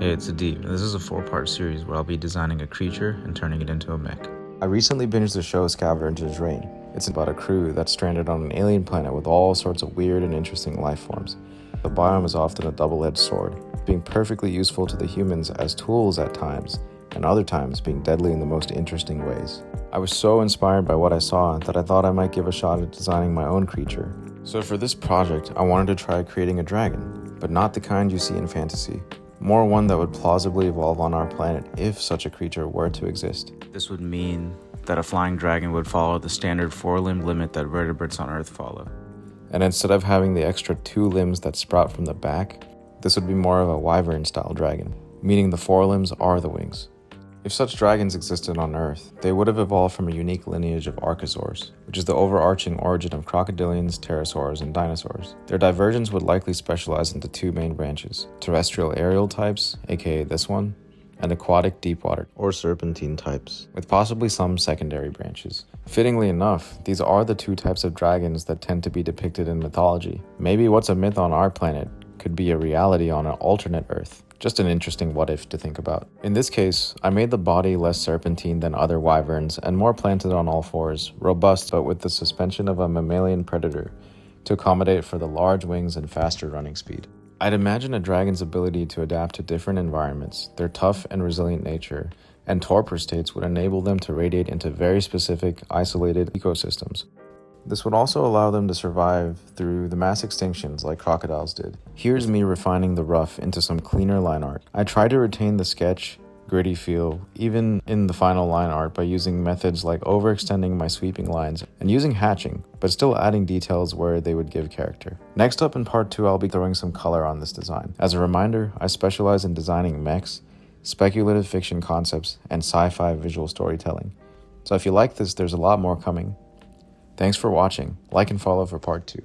Hey, it's Adib. This is a 4-part series where I'll be designing a creature and turning it into a mech. I recently binged the show Scavenger's Reign. It's about a crew that's stranded on an alien planet with all sorts of weird and interesting life forms. The biome is often a double-edged sword, being perfectly useful to the humans as tools at times, and other times being deadly in the most interesting ways. I was so inspired by what I saw that I thought I might give a shot at designing my own creature. So for this project, I wanted to try creating a dragon, but not the kind you see in fantasy. More one that would plausibly evolve on our planet if such a creature were to exist. This would mean that a flying dragon would follow the standard 4-limb limit that vertebrates on Earth follow. And instead of having the extra 2 limbs that sprout from the back, this would be more of a wyvern-style dragon, meaning the 4 limbs are the wings. If such dragons existed on Earth, they would have evolved from a unique lineage of archosaurs, which is the overarching origin of crocodilians, pterosaurs, and dinosaurs. Their divergence would likely specialize into 2 main branches: terrestrial aerial types, aka this one, and aquatic deepwater or serpentine types, with possibly some secondary branches. Fittingly enough, these are the 2 types of dragons that tend to be depicted in mythology. Maybe what's a myth on our planet could be a reality on an alternate Earth. Just an interesting what if to think about. In this case, I made the body less serpentine than other wyverns and more planted on all 4s, robust but with the suspension of a mammalian predator to accommodate for the large wings and faster running speed. I'd imagine a dragon's ability to adapt to different environments, their tough and resilient nature, and torpor states would enable them to radiate into very specific, isolated ecosystems. This would also allow them to survive through the mass extinctions like crocodiles did. Here's me refining the rough into some cleaner line art. I try to retain the sketch, gritty feel, even in the final line art by using methods like overextending my sweeping lines and using hatching, but still adding details where they would give character. Next up in part 2, I'll be throwing some color on this design. As a reminder, I specialize in designing mechs, speculative fiction concepts, and sci-fi visual storytelling. So if you like this, there's a lot more coming. Thanks for watching. Like and follow for part 2.